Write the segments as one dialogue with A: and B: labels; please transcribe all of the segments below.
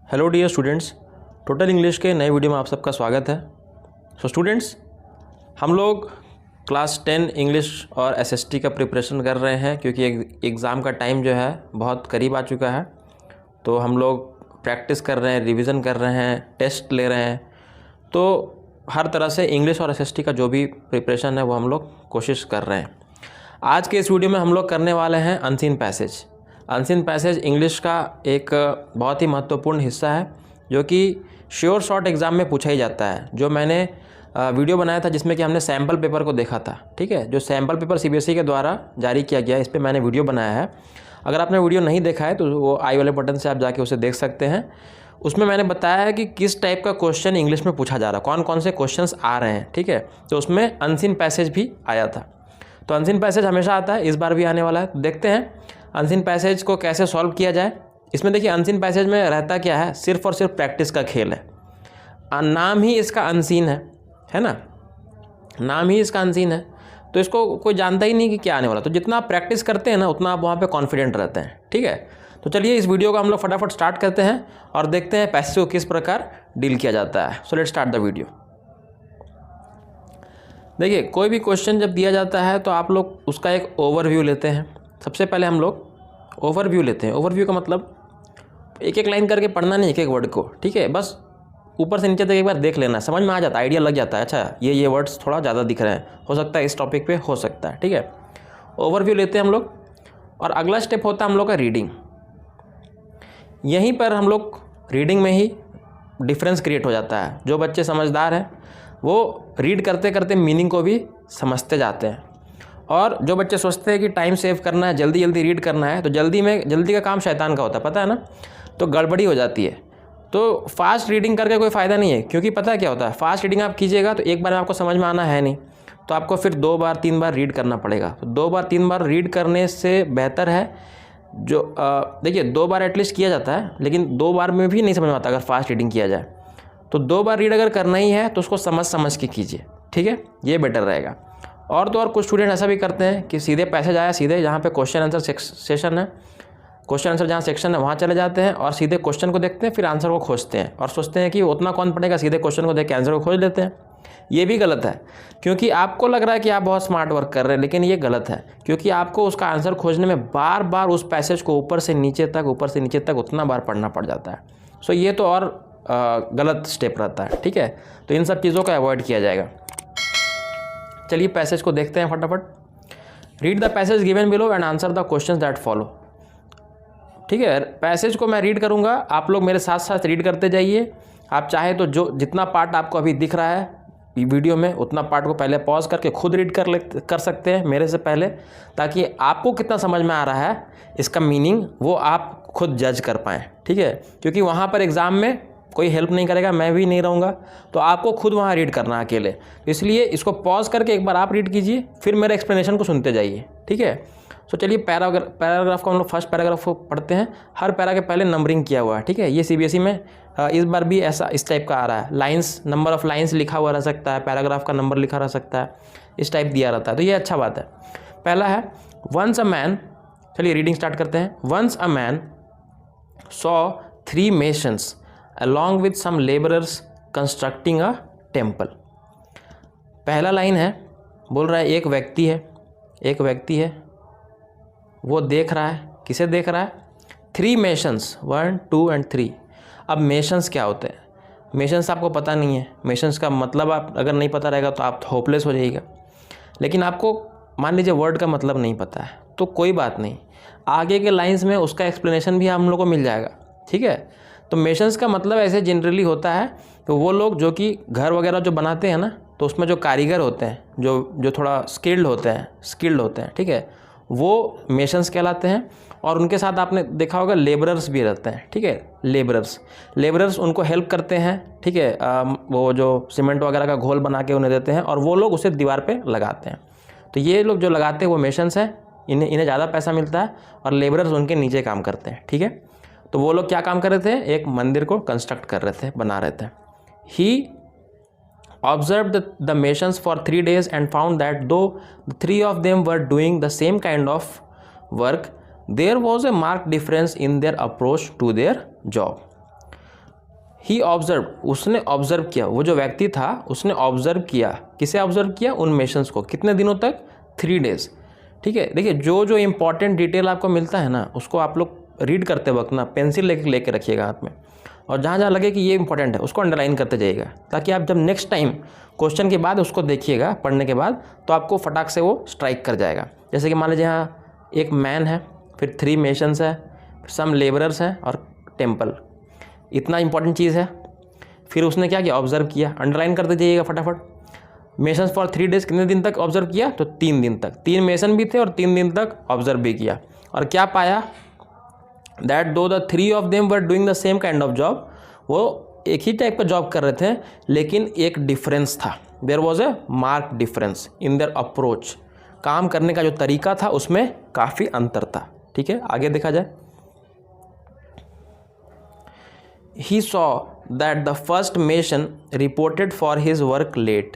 A: Hello dear students, total English के नए video में आप सबका स्वागत है। सो स्टूडेंट्स, हम लोग क्लास 10 इंग्लिश और एसएसटी का प्रिपरेशन कर रहे हैं क्योंकि एग्ज़ाम का टाइम जो है बहुत करीब आ चुका है। तो हम लोग प्रैक्टिस कर रहे हैं, रिवीजन कर रहे हैं, टेस्ट ले रहे हैं। तो हर तरह से इंग्लिश और एसएसटी का जो भी प्रिपरेशन है वो हम लोग कोशिश कर रहे हैं। आज के इस वीडियो में हम लोग करने वाले हैं unseen passage. Unseen passage English का एक बहुत ही महत्वपूर्ण हिस्सा है जो कि श्योर शॉर्ट एग्ज़ाम में पूछा ही जाता है। जो मैंने वीडियो बनाया था जिसमें कि हमने सैम्पल पेपर को देखा था, ठीक है, जो सैम्पल पेपर सीबीएसई के द्वारा जारी किया गया, इस पर मैंने वीडियो बनाया है। अगर आपने वीडियो नहीं देखा है तो वो आई वाले बटन से आप जाके उसे देख सकते हैं। उसमें मैंने बताया है कि किस टाइप का क्वेश्चन इंग्लिश में पूछा जा रहा है, कौन कौन से क्वेश्चंस आ रहे हैं, ठीक है। तो उसमें अनसीन पैसेज भी आया था। तो अनसीन पैसेज हमेशा आता है, इस बार भी आने वाला है। तो देखते हैं अनसीन पैसेज को कैसे सॉल्व किया जाए। इसमें देखिए अनसीन पैसेज में रहता क्या है, सिर्फ और सिर्फ प्रैक्टिस का खेल है। नाम ही इसका अनसीन है ना, नाम ही इसका अनसीन है। तो इसको कोई जानता ही नहीं कि क्या आने वाला। तो जितना आप प्रैक्टिस करते हैं ना उतना आप वहाँ पे कॉन्फिडेंट रहते हैं, ठीक है। तो चलिए इस वीडियो को हम लोग फटाफट स्टार्ट करते हैं और देखते हैं पैसेज को किस प्रकार डील किया जाता है। So let's start the video. देखिए कोई भी क्वेश्चन जब दिया जाता है तो आप लोग उसका एक ओवरव्यू लेते हैं। सबसे पहले हम लोग ओवरव्यू लेते हैं। ओवरव्यू का मतलब एक एक लाइन करके पढ़ना नहीं, एक एक वर्ड को, ठीक है, बस ऊपर से नीचे तक एक बार देख लेना, समझ में आ जाता है, आइडिया लग जाता है। अच्छा ये वर्ड्स थोड़ा ज़्यादा दिख रहे हैं, हो सकता है इस टॉपिक पे हो सकता है, ठीक है। ओवरव्यू लेते हैं हम लोग और अगला स्टेप होता है हम लोग का रीडिंग। यहीं पर हम लोग रीडिंग में ही डिफरेंस क्रिएट हो जाता है। जो बच्चे समझदार हैं वो रीड करते करते मीनिंग को भी समझते जाते हैं, और जो बच्चे सोचते हैं कि टाइम सेव करना है, जल्दी जल्दी रीड करना है, तो जल्दी का काम शैतान का होता है, पता है ना, तो गड़बड़ी हो जाती है। तो फास्ट रीडिंग करके कोई फ़ायदा नहीं है, क्योंकि पता है क्या होता है, फास्ट रीडिंग आप कीजिएगा तो एक बार में आपको समझ में आना है नहीं, तो आपको फिर 2 बार 3 बार रीड करना पड़ेगा। तो 2 बार 3 बार रीड करने से बेहतर है जो देखिए 2 बार एटलीस्ट किया जाता है, लेकिन 2 बार में भी नहीं समझ में आता अगर फास्ट रीडिंग किया जाए। तो 2 बार रीड अगर करना ही है तो उसको समझ के कीजिए, ठीक है, ये बेटर रहेगा। और तो और कुछ स्टूडेंट ऐसा भी करते हैं कि सीधे पैसेज आया, सीधे जहाँ पे क्वेश्चन आंसर सेशन है, क्वेश्चन आंसर जहाँ सेक्शन है वहाँ चले जाते हैं और सीधे क्वेश्चन को देखते हैं, फिर आंसर को खोजते हैं और सोचते हैं कि उतना कौन पढ़ेगा, सीधे क्वेश्चन को देख के आंसर को खोज लेते हैं। ये भी गलत है, क्योंकि आपको लग रहा है कि आप बहुत स्मार्ट वर्क कर रहे हैं, लेकिन ये गलत है, क्योंकि आपको उसका आंसर खोजने में बार बार उस पैसेज को ऊपर से नीचे तक उतना बार पढ़ना पड़ जाता है। सो ये तो और गलत स्टेप रहता है, ठीक है। तो इन सब चीज़ों को अवॉइड किया जाएगा। चलिए पैसेज को देखते हैं फटाफट। Read the passage given below and answer the questions that follow, ठीक है। पैसेज को मैं रीड करूंगा, आप लोग मेरे साथ साथ रीड करते जाइए। आप चाहे तो जो जितना पार्ट आपको अभी दिख रहा है वीडियो में, उतना पार्ट को पहले पॉज करके खुद रीड कर सकते हैं मेरे से पहले, ताकि आपको कितना समझ में आ रहा है इसका मीनिंग वो आप खुद जज कर पाएँ, ठीक है। क्योंकि वहाँ पर एग्ज़ाम में कोई हेल्प नहीं करेगा, मैं भी नहीं रहूँगा, तो आपको खुद वहाँ रीड करना है अकेले। इसलिए इसको पॉज करके एक बार आप रीड कीजिए, फिर मेरे एक्सप्लेनेशन को सुनते जाइए, ठीक है। सो चलिए पैराग्राफ को हम लोग फर्स्ट पैराग्राफ को पढ़ते हैं। हर पैरा के पहले नंबरिंग किया हुआ है, ठीक है। ये सीबीएसई में इस बार भी ऐसा इस टाइप का आ रहा है। लाइन्स, नंबर ऑफ लाइन्स लिखा हुआ रह सकता है, पैराग्राफ का नंबर लिखा रह सकता है, इस टाइप दिया रहता है, तो ये अच्छा बात है। पहला है वंस अ मैन, चलिए रीडिंग स्टार्ट करते हैं। Once a man saw 3 masons along with some laborers constructing a temple। पहला लाइन है, बोल रहा है एक व्यक्ति है, वो देख रहा है, किसे देख रहा है, 3 masons, 1 2 and 3। अब मेशंस क्या होते हैं, मेशंस आपको पता नहीं है, मेशंस का मतलब आप अगर नहीं पता रहेगा तो आप होपलेस हो जाइएगा। लेकिन आपको मान लीजिए वर्ड का मतलब नहीं पता है तो कोई बात नहीं, आगे के लाइंस में उसका एक्सप्लेनेशन भी हम लोग को मिल जाएगा, ठीक है। तो मेशंस का मतलब ऐसे जनरली होता है तो वो लोग जो कि घर वगैरह जो बनाते हैं ना, तो उसमें जो कारीगर होते हैं, जो थोड़ा स्किल्ड होते हैं, ठीक है, वो मेशंस कहलाते हैं। और उनके साथ आपने देखा होगा लेबरर्स भी रहते हैं, ठीक है। लेबरर्स उनको हेल्प करते हैं, ठीक है। वो जो सीमेंट वगैरह का घोल बना के उन्हें देते हैं और वो लोग उसे दीवार पे लगाते हैं। तो ये लोग जो लगाते हैं वो मेशंस हैं, इन्हें ज़्यादा पैसा मिलता है और लेबरर्स उनके नीचे काम करते हैं, ठीक है। तो वो लोग क्या काम कर रहे थे, एक मंदिर को कंस्ट्रक्ट कर रहे थे, बना रहे थे। ही observed the masons for 3 days and found that though the 3 of them were doing the same kind of work, there was a marked difference in their approach to their job। He observe, उसने observe किया, वो जो व्यक्ति था उसने observe किया, किसे observe किया, उन मेशंस को, कितने दिनों तक, 3 डेज़। ठीक है, देखिए जो जो इंपॉर्टेंट डिटेल आपको मिलता है ना उसको आप लोग रीड करते वक्त ना पेंसिल लेके रखिएगा हाथ में, और जहाँ जहाँ लगे कि ये इंपॉर्टेंट है उसको अंडरलाइन करते जाइएगा, ताकि आप जब नेक्स्ट टाइम क्वेश्चन के बाद उसको देखिएगा पढ़ने के बाद तो आपको फटाक से वो स्ट्राइक कर जाएगा। जैसे कि मान लीजिए यहाँ एक मैन है, फिर 3 मेशंस है, सम लेबरर्स हैं और टेम्पल, इतना इंपॉर्टेंट चीज़ है। फिर उसने क्या किया, ऑब्जर्व किया, अंडरलाइन करते जाइएगा फटाफट। मेशंस फॉर 3 डेज़, कितने दिन तक ऑब्जर्व किया, तो 3 दिन तक, 3 मेशन भी थे और 3 दिन तक ऑब्जर्व भी किया। और क्या पाया, दैट दो the 3 of them were doing the same kind of job, वो एक ही टाइप का जॉब कर रहे थे, लेकिन एक डिफरेंस था, there was a mark difference in their approach, काम करने का जो तरीका था उसमें काफ़ी अंतर था। ठीक है, आगे देखा जाए। He saw that the first mason reported for his work late,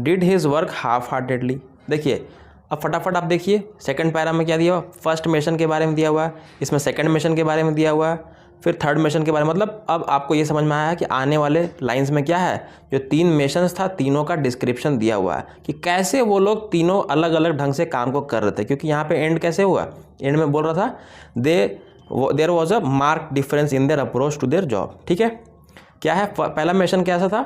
A: did his work half-heartedly। देखिए अब फटाफट आप देखिए सेकंड पैरा में क्या दिया हुआ, फर्स्ट मेशन के बारे में दिया हुआ है, इसमें सेकंड मेशन के बारे में दिया हुआ है, फिर थर्ड मेशन के बारे में, मतलब अब आपको ये समझ में आया है कि आने वाले लाइंस में क्या है, जो 3 मेशंस था तीनों का डिस्क्रिप्शन दिया हुआ है कि कैसे वो लोग तीनों अलग अलग ढंग से काम को कर रहे थे। क्योंकि यहाँ पे एंड कैसे हुआ, एंड में बोल रहा था there was a mark difference in their approach to their job. ठीक है, क्या है, पहला मेशन कैसा था,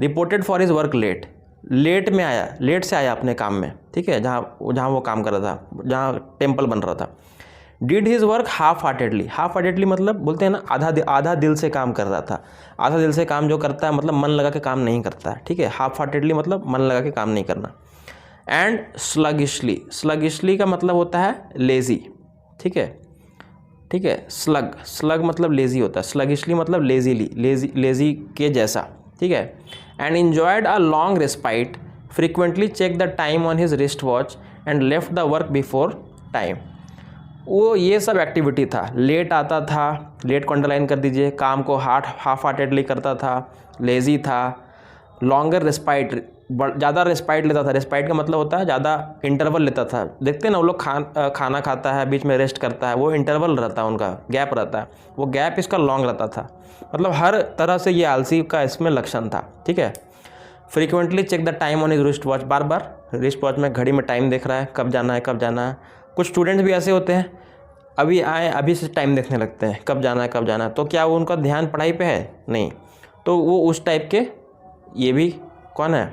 A: reported for his work late, late में आया, लेट से आया अपने काम में। ठीक है, जहाँ वो काम कर रहा था, जहाँ टेम्पल बन रहा था। Did his work half heartedly, half heartedly मतलब बोलते हैं ना आधा दिल से काम कर रहा था। आधा दिल से काम जो करता है मतलब मन लगा के काम नहीं करता है। ठीक है, हाफ हार्टेडली मतलब मन लगा के काम नहीं करना। एंड स्लगिशली, स्लगिशली का मतलब होता है लेज़ी। ठीक है, ठीक है, स्लग मतलब लेज़ी होता है, स्लगिशली मतलब लेज़ी के जैसा। ठीक है, and enjoyed a long respite, frequently check the time on his wrist watch and left the work before time. वो ये सब एक्टिविटी था, लेट आता था, लेट को अंडरलाइन कर दीजिए, काम को हाफ हार्टेडली करता था, लेज़ी था, लॉन्गर रेस्पाइट, ज़्यादा रेस्पाइट लेता था। रेस्पाइट का मतलब होता है ज़्यादा इंटरवल लेता था। देखते हैं ना वो लोग खाना खाता है, बीच में रेस्ट करता है, वो इंटरवल रहता है, उनका गैप रहता है, वो गैप इसका लॉन्ग रहता था। मतलब हर तरह से ये आलसी का इसमें लक्षण था। ठीक है, frequently check the time on his wrist watch, बार बार रिस्ट वॉच में घड़ी में टाइम देख रहा है, कब जाना है कब जाना है। कुछ स्टूडेंट्स भी ऐसे होते हैं, अभी आए अभी से टाइम देखने लगते हैं, कब जाना है कब जाना है। तो क्या वो उनका ध्यान पढ़ाई पे है, नहीं, तो वो उस टाइप के, ये भी कौन है,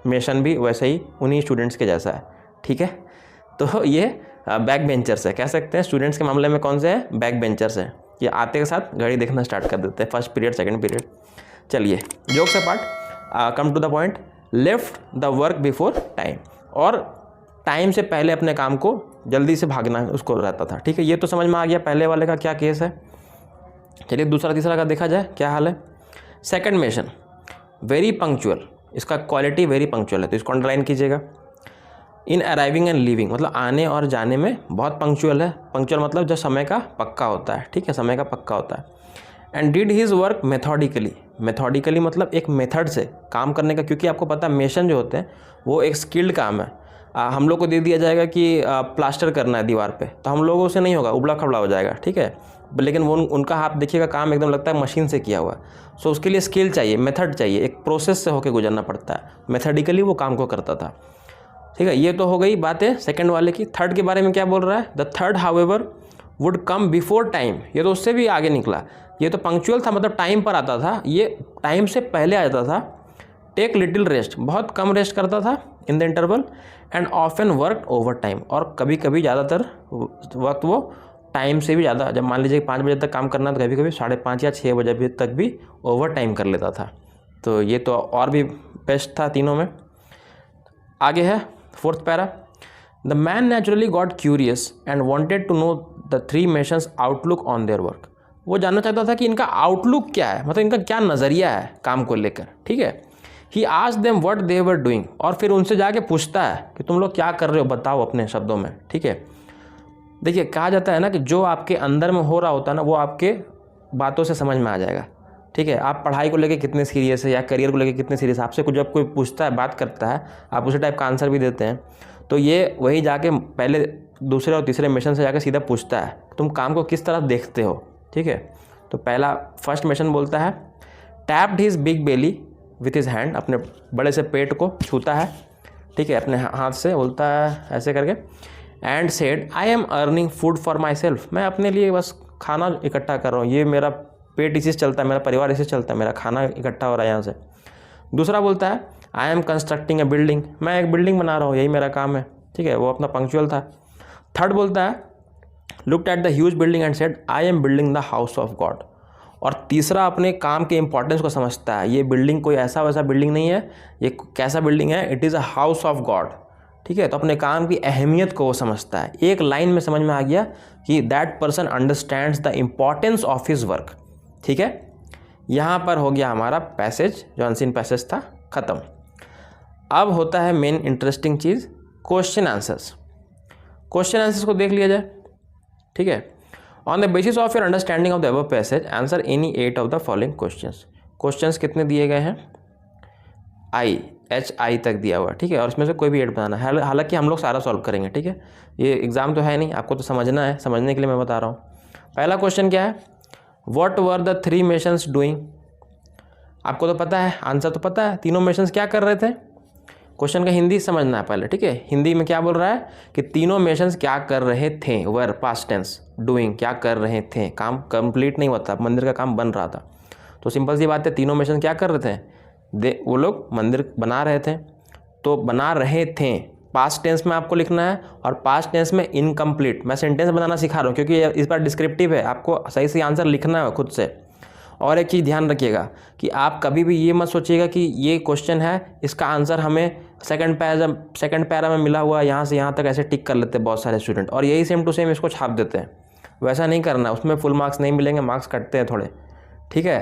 A: मेशन भी वैसे ही उन्हीं स्टूडेंट्स के जैसा है। ठीक है, तो ये बैक बेंचर्स है, कह सकते हैं स्टूडेंट्स के मामले में कौन से हैं, बैक बेंचर्स हैं। ये आते के साथ घड़ी देखना स्टार्ट कर देते हैं, फर्स्ट पीरियड सेकंड पीरियड। चलिए jokes apart, come to the point, left the work before time, और टाइम से पहले अपने काम को जल्दी से भागना उसको रहता था। ठीक है, ये तो समझ में आ गया पहले वाले का क्या केस है। चलिए दूसरा तीसरा का देखा जाए क्या हाल है। सेकंड मेशन, वेरी पंक्चुअल, इसका क्वालिटी वेरी पंक्चुअल है, तो इसको अंडरलाइन कीजिएगा। इन अराइविंग एंड लीविंग मतलब आने और जाने में बहुत पंक्चुअल है। पंक्चुअल मतलब जो समय का पक्का होता है। ठीक है, समय का पक्का होता है। And did his work methodically, methodically मतलब एक मेथड से काम करने का, क्योंकि आपको पता है मेशन जो होते हैं वो एक स्किल्ड काम है। हम लोग को दे दिया जाएगा कि प्लास्टर करना है दीवार पे, तो हम लोगों से नहीं होगा, उबड़ा खबड़ा हो जाएगा। ठीक है, लेकिन वो उनका हाथ देखिएगा काम एकदम लगता है मशीन से किया हुआ। सो उसके लिए स्किल चाहिए, मेथड चाहिए, एक प्रोसेस से होकर गुजरना पड़ता है। मेथडिकली वो काम को करता था। ठीक है, ये तो हो गई बातें सेकंड वाले की। थर्ड के बारे में क्या बोल रहा है, the third however would come before time, ये तो उससे भी आगे निकला। ये तो पंक्चुअल था मतलब टाइम पर आता था, ये टाइम से पहले आ जाता था। टेक लिटिल रेस्ट, बहुत कम रेस्ट करता था in the interval. And often work over time, और कभी कभी ज़्यादातर वक्त वो टाइम से भी ज़्यादा, जब मान लीजिए 5 बजे तक काम करना तो कभी कभी 5:30 या 6 बजे तक भी ओवर टाइम कर लेता था। तो ये तो और भी बेस्ट था तीनों में। आगे है fourth para, the man naturally got curious and wanted to know the 3 masons outlook on their work. वो जानना चाहता था कि इनका आउटलुक क्या है, मतलब इनका क्या नज़रिया है काम को लेकर। ठीक है, he asked them what they were doing, और फिर उनसे जाके पूछता है कि तुम लोग क्या कर रहे हो, बताओ अपने शब्दों में। ठीक है, देखिए कहा जाता है ना कि जो आपके अंदर में हो रहा होता है ना वो आपके बातों से समझ में आ जाएगा। ठीक है, आप पढ़ाई को लेके कितने सीरियस है या करियर को लेके कितने सीरियस, आपसे कुछ जब कोई पूछता है, बात करता है, आप उसी टाइप का आंसर भी देते हैं, तो ये वही जाके पहले दूसरे और तीसरे मिशन से जाके सीधा पूछता है तुम काम को किस तरह देखते हो। ठीक है, तो पहला फर्स्ट मेंशन बोलता है tapped his big belly with his hand, अपने बड़े से पेट को छूता है, ठीक है, अपने हाथ से बोलता है ऐसे करके, and said I am earning food for my self, मैं अपने लिए बस खाना इकट्ठा कर रहा हूँ, ये मेरा पेट इसी से चलता है, मेरा परिवार इसी से चलता है, मेरा खाना इकट्ठा हो रहा है यहाँ से। दूसरा बोलता है I am constructing A building, मैं एक बिल्डिंग बना रहा हूँ, यही मेरा काम है, ठीक है, वो अपना पंक्चुअल था। थर्ड बोलता है looked at the huge building and said I am building the house of God, और तीसरा अपने काम के इंपॉर्टेंस को समझता है, ये बिल्डिंग कोई ऐसा वैसा बिल्डिंग नहीं है, ये कैसा बिल्डिंग है, it is a house of God, ठीक है, तो अपने काम की अहमियत को वो समझता है। एक लाइन में समझ में आ गया कि that person understands the importance of his work, ठीक है। यहाँ पर हो गया हमारा पैसेज, जो अनसीन पैसेज था, ख़त्म। अब होता है मेन इंटरेस्टिंग चीज़, क्वेश्चन आंसर्स। क्वेश्चन आंसर्स को देख लिया जाए, ठीक है। On the basis of your understanding of the above passage answer any 8 of the following questions. Questions कितने दिए गए हैं, HI तक दिया हुआ है, ठीक है, और इसमें से कोई भी 8 बनाना है, हालांकि हम लोग सारा सॉल्व करेंगे, ठीक है, ये एग्जाम तो है नहीं, आपको तो समझना है, समझने के लिए मैं बता रहा हूँ। पहला क्वेश्चन क्या है, what were the 3 masons doing, आपको तो पता है, आंसर तो पता है, तीनों मेशंस क्या कर रहे थे। क्वेश्चन का हिंदी समझना है पहले, ठीक है, हिंदी में क्या बोल रहा है कि तीनों मेशंस क्या कर रहे थे, वर पास्ट टेंस, डूइंग क्या कर रहे थे, काम कंप्लीट नहीं हुआ था, मंदिर का काम बन रहा था, तो सिंपल सी बात है, तीनों मेशंस क्या कर रहे थे, वो लोग मंदिर बना रहे थे, तो बना रहे थे पास्ट टेंस में आपको लिखना है, और पास्ट टेंस में इनकम्प्लीट, मैं सेंटेंस बनाना सिखा रहा हूँ क्योंकि इस बार डिस्क्रिप्टिव है, आपको सही से आंसर लिखना है खुद से। और एक चीज़ ध्यान रखिएगा कि आप कभी भी ये मत सोचिएगा कि ये क्वेश्चन है, इसका आंसर हमें सेकंड पैरा में मिला हुआ, यहाँ से यहाँ तक ऐसे टिक कर लेते हैं बहुत सारे स्टूडेंट, और यही सेम टू सेम इसको छाप देते हैं। वैसा नहीं करना, उसमें फुल मार्क्स नहीं मिलेंगे, मार्क्स कटते हैं थोड़े, ठीक है।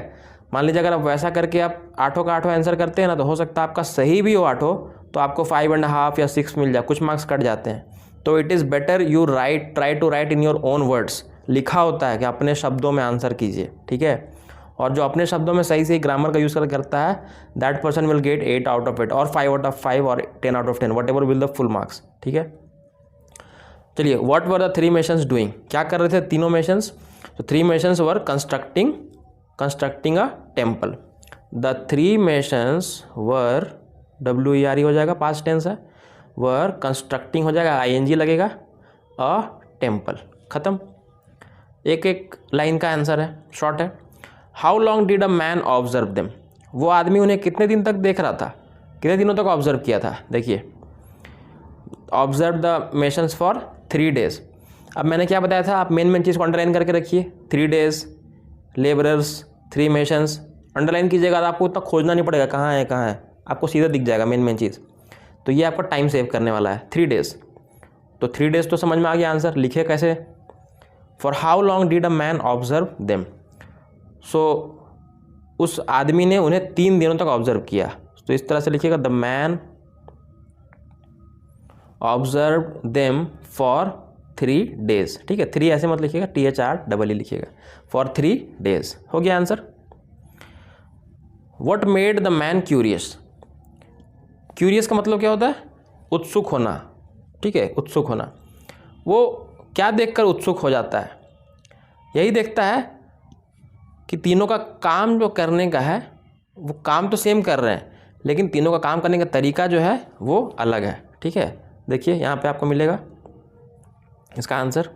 A: मान लीजिए अगर आप वैसा करके आप 8 का 8 आंसर करते हैं ना, तो हो सकता है आपका सही भी हो 8, तो आपको 5.5 या 6 मिल जाए, कुछ मार्क्स कट जाते हैं। तो it is better you try to write in your own words, लिखा होता है कि अपने शब्दों में आंसर कीजिए, ठीक है, और जो अपने शब्दों में सही से ग्रामर का यूज़ करता है, that person will get 8 out of 8 और 5 आउट ऑफ 5 और 10 out of 10, whatever will the full marks, ठीक है। चलिए, what were the 3 masons doing, क्या कर रहे थे तीनों मेशंस, तो 3 masons were constructing a temple, the 3 masons were, WERE हो जाएगा, पास्ट टेंस है, वर कंस्ट्रक्टिंग हो जाएगा, ING लगेगा, अ टेम्पल, ख़त्म। एक लाइन का आंसर है, शॉर्ट है। How long did a man observe them, वो आदमी उन्हें कितने दिन तक देख रहा था, कितने दिनों तक ऑब्जर्व किया था, देखिए, ऑब्जर्व द मेशंस फॉर 3 डेज। अब मैंने क्या बताया था, आप मेन चीज़ को अंडरलाइन करके रखिए, 3 डेज, लेबरर्स, 3 मेशंस, अंडरलाइन कीजिएगा, तो आपको उतना खोजना नहीं पड़ेगा कहाँ है, आपको सीधा दिख जाएगा मेन चीज़। तो ये आपका टाइम सेव करने वाला है, 3 डेज, तो 3 डेज तो समझ में आ गया आंसर, लिखिए कैसे, for how long did a man observe them, so उस आदमी ने उन्हें 3 दिनों तक ऑब्जर्व किया, तो इस तरह से लिखिएगा, the man observe them for 3 days, ठीक है, 3 ऐसे मत लिखिएगा, THREE लिखिएगा, फॉर 3 डेज, हो गया answer. What made the man curious, curious का मतलब क्या होता है, उत्सुक होना, ठीक है, उत्सुक होना, वो क्या देखकर उत्सुक हो जाता है, यही देखता है कि तीनों का काम जो करने का है, वो काम तो सेम कर रहे हैं, लेकिन तीनों का काम करने का तरीका जो है वो अलग है, ठीक है। देखिए यहाँ पे आपको मिलेगा इसका आंसर,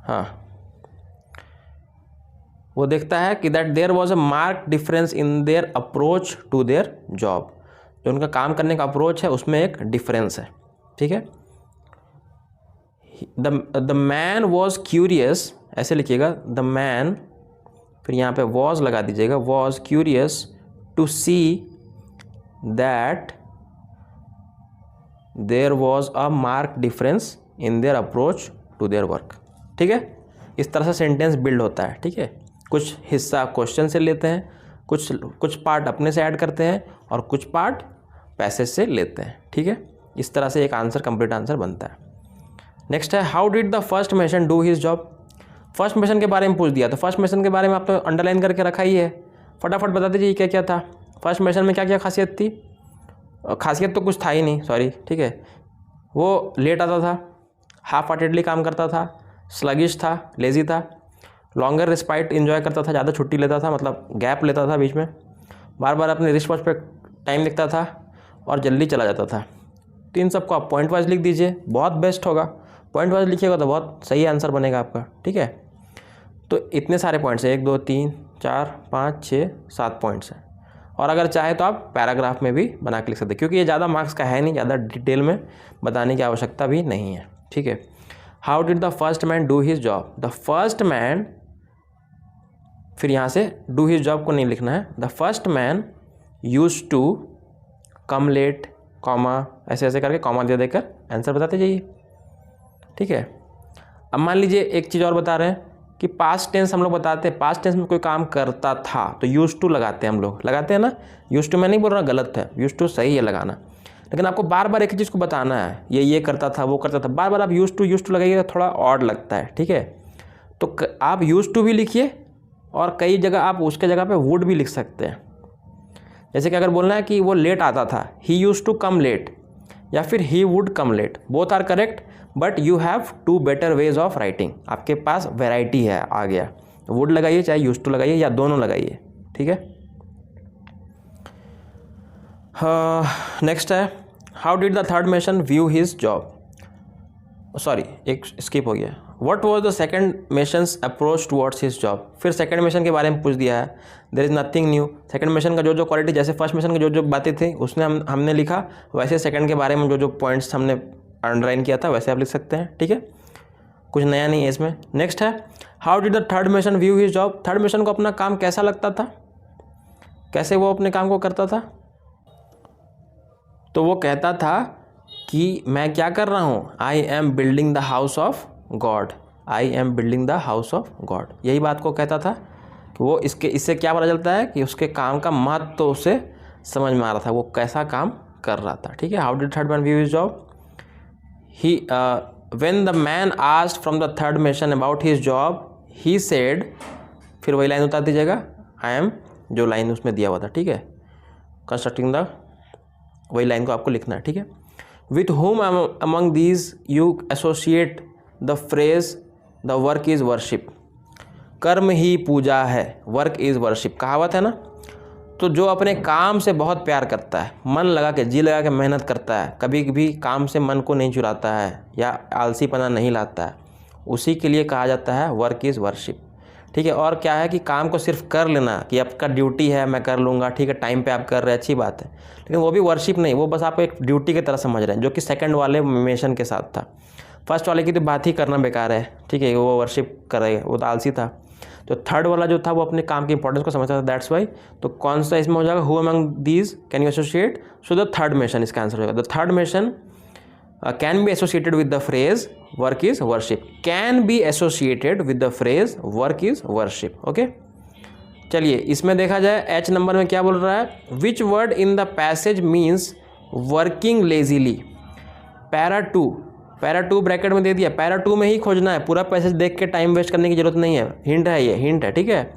A: हाँ, वो देखता है कि that there was a marked difference in their approach to their job, जो उनका काम करने का अप्रोच है उसमें एक डिफरेंस है, ठीक है। द मैन वॉज क्यूरियस, ऐसे लिखिएगा, द मैन, फिर यहाँ पे वॉज लगा दीजिएगा, was curious to see that there was a mark difference in their approach to their work, ठीक है। इस तरह से सेंटेंस बिल्ड होता है, ठीक है, कुछ हिस्सा क्वेश्चन से लेते हैं, कुछ पार्ट अपने से ऐड करते हैं, और कुछ पार्ट पैसेज से लेते हैं, ठीक है। इस तरह से एक आंसर, कंप्लीट आंसर बनता है। नेक्स्ट है, how did the first mason do his job, first mason के बारे में पूछ दिया, तो फर्स्ट मेशन के बारे में आप तो अंडरलाइन करके रखा ही है, फटाफट बता दीजिए क्या क्या था, फर्स्ट मेशन में क्या क्या खासियत थी, खासियत तो कुछ था ही नहीं, सॉरी, ठीक है, वो लेट आता था, हाफ हार्टेडली काम करता था, स्लगिश था, लेज़ी था। लॉन्गर रिस्पाइट इन्जॉय करता था, ज़्यादा छुट्टी लेता था, मतलब गैप लेता था बीच में, बार बार अपने रिस्ट वॉच पे टाइम लिखता था और जल्दी चला जाता था। तो इन सबको आप पॉइंट वाइज लिख दीजिए, बहुत बेस्ट होगा। पॉइंट वाइज लिखिएगा तो बहुत सही आंसर बनेगा आपका, ठीक है। तो इतने सारे पॉइंट्स हैं, 1 2 3 4 5 6 7 पॉइंट्स हैं। और अगर चाहे तो आप पैराग्राफ में भी बना के लिख सकते हैं, क्योंकि ये ज़्यादा मार्क्स का है नहीं, ज़्यादा डिटेल में बताने की आवश्यकता भी नहीं है, ठीक है। How did the first man do his job? The first man, फिर यहाँ से डू हिज जॉब को नहीं लिखना है। The first man used to come late, comma, ऐसे ऐसे करके कॉमा दे देकर आंसर बताते जाइए, ठीक है। अब मान लीजिए एक चीज़ और बता रहे हैं कि पास्ट टेंस हम लोग बताते हैं, पास्ट टेंस में कोई काम करता था तो यूज्ड टू लगाते हैं हम लोग, लगाते हैं ना। यूज्ड टू मैं नहीं बोल रहा गलत है, यूज्ड टू सही है लगाना, लेकिन आपको बार बार एक ही चीज़ को बताना है, ये करता था, वो करता था, बार बार आप यूज्ड टू लगाइएगा थोड़ा ऑड लगता है, ठीक है। तो आप यूज्ड टू भी लिखिए और कई जगह आप उसके जगह पे वुड भी लिख सकते हैं। जैसे कि अगर बोलना है कि वो लेट आता था, he used to come late, या फिर he would come late, both are correct, but you have 2 better ways of writing. आपके पास वेराइटी है, आ गया। वुड लगाइए चाहे यूज्ड टू लगाइए या दोनों लगाइए, ठीक है। नेक्स्ट है, how did the third mason view his job? Sorry, एक स्किप हो गया। What was the second mason's approach towards his job? फिर सेकंड मेसन के बारे में पूछ दिया है। There is nothing new. Second mason का जो जो क्वालिटी, जैसे फर्स्ट मेसन की जो बातें थी उसने हमने लिखा, वैसे सेकंड के बारे में जो पॉइंट्स हमने अंडरलाइन किया था वैसे आप लिख सकते हैं, ठीक है। कुछ नया नहीं है इसमें। नेक्स्ट है, how did the third mason view his job? Third mason को अपना काम कैसा लगता था, कैसे वो अपने काम को करता था? तो वो कहता था कि मैं क्या कर रहा हूँ, I am building the house of God, I am building the house of God, यही बात को कहता था। कि वो इससे क्या पता चलता है कि उसके काम का महत्व तो उसे समझ में आ रहा था, वो कैसा काम कर रहा था, ठीक है। How did third man view his job? He when the man asked from the third mason about his job he said, फिर वही लाइन उतार दीजिएगा, आई एम, जो लाइन उसमें दिया हुआ था, ठीक है। कंस्ट्रक्टिंग द, वही लाइन को आपको लिखना है, ठीक है। With home among these you associate the phrase the work is worship? कर्म ही पूजा है, वर्क इज़ वर्शिप, कहावत है ना। तो जो अपने काम से बहुत प्यार करता है, मन लगा के, जी लगा के मेहनत करता है, कभी भी काम से मन को नहीं चुराता है या आलसीपना नहीं लाता है, उसी के लिए कहा जाता है वर्क इज़ वर्शिप, ठीक है। और क्या है कि काम को सिर्फ कर लेना कि आपका ड्यूटी है, मैं कर लूँगा, ठीक है, टाइम पे आप कर रहे हैं, अच्छी बात है, लेकिन वो भी वर्शिप नहीं, वो बस आप एक ड्यूटी की तरह समझ रहे हैं, जो कि सेकंड वाले मेसन के साथ था। फर्स्ट वाले की तो बात ही करना बेकार है, ठीक है, वो वर्शिप करे, वो तो आलसी था। तो थर्ड वाला जो था वो अपने काम की इंपॉर्टेंस को समझता था, दैट्स वाई। तो कौन सा इसमें हो जाएगा, who among these can you associate? So the third mason इसका आंसर होगा। The third mason can be associated with the phrase work is worship, can be associated with the phrase work is worship, okay. चलिए इसमें देखा जाए H number में क्या बोल रहा है, which word in the passage means working lazily? Para two bracket में दे दिया, पैरा 2 में ही खोजना है, पूरा पैसेज देख के टाइम वेस्ट करने की जरूरत नहीं है, हिंट है, ये हिंट है, ठीक है।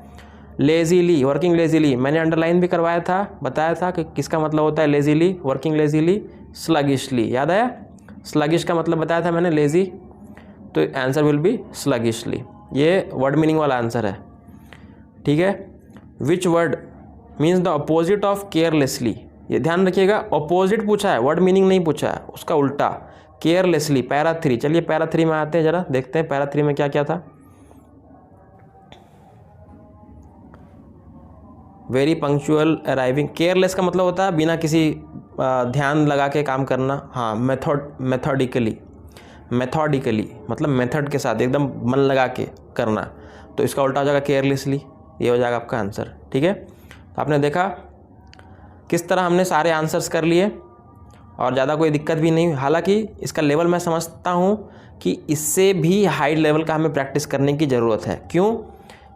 A: लेजीली, वर्किंग लेजीली, मैंने अंडरलाइन भी करवाया था, बताया था कि किसका मतलब होता है लेजीली, वर्किंग लेजीली, स्लगिशली, याद आया? स्लगिश का मतलब बताया था मैंने, लेजी, तो आंसर विल बी स्लगिशली। ये वर्ड मीनिंग वाला आंसर है, ठीक है। Which word means the opposite of carelessly, ये ध्यान रखिएगा, अपोजिट पूछा है, वर्ड मीनिंग नहीं पूछा है, उसका उल्टा, केयरलेसली, पैरा 3। चलिए पैरा 3 में आते हैं, जरा देखते हैं पैरा 3 में क्या क्या था। वेरी पंक्चुअल अराइविंग, केयरलेस का मतलब होता है बिना किसी ध्यान लगा के काम करना, हाँ। मेथोडिकली मतलब मेथड के साथ एकदम मन लगा के करना, तो इसका उल्टा हो जाएगा केयरलेसली, ये हो जाएगा आपका आंसर, ठीक है। तो आपने देखा किस तरह हमने सारे आंसर्स कर लिए और ज़्यादा कोई दिक्कत भी नहीं। हालांकि इसका लेवल मैं समझता हूँ कि इससे भी हाई लेवल का हमें प्रैक्टिस करने की ज़रूरत है। क्यों?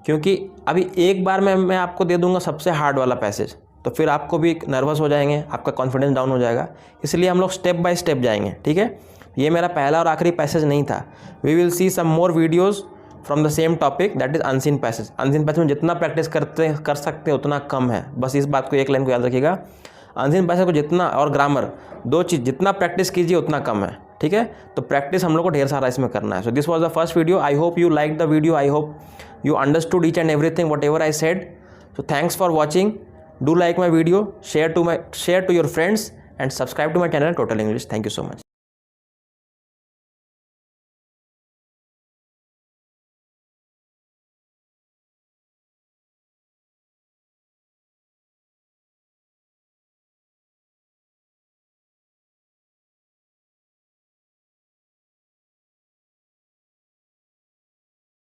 A: क्योंकि अभी एक बार मैं आपको दे दूंगा सबसे हार्ड वाला पैसेज, तो फिर आपको भी नर्वस हो जाएंगे, आपका कॉन्फिडेंस डाउन हो जाएगा, इसलिए हम लोग स्टेप बाय स्टेप जाएंगे, ठीक है। ये मेरा पहला और आखिरी पैसेज नहीं था। We will see some more videos from the same topic, that is unseen passage. Unseen passage में जितना प्रैक्टिस कर सकते हैं उतना कम है, बस इस बात को, एक लाइन को याद रखिएगा। अनसीन पैसेज को जितना, और ग्रामर, 2 चीज़, जितना प्रैक्टिस कीजिए उतना कम है, ठीक है। तो प्रैक्टिस हम लोग को ढेर सारा इसमें करना है। So this was the first video. I hope you like the video, I hope you understood each and everything whatever I said. So thanks for watching. Do like my video, share to your friends and subscribe to my channel Total English. Thank you so much.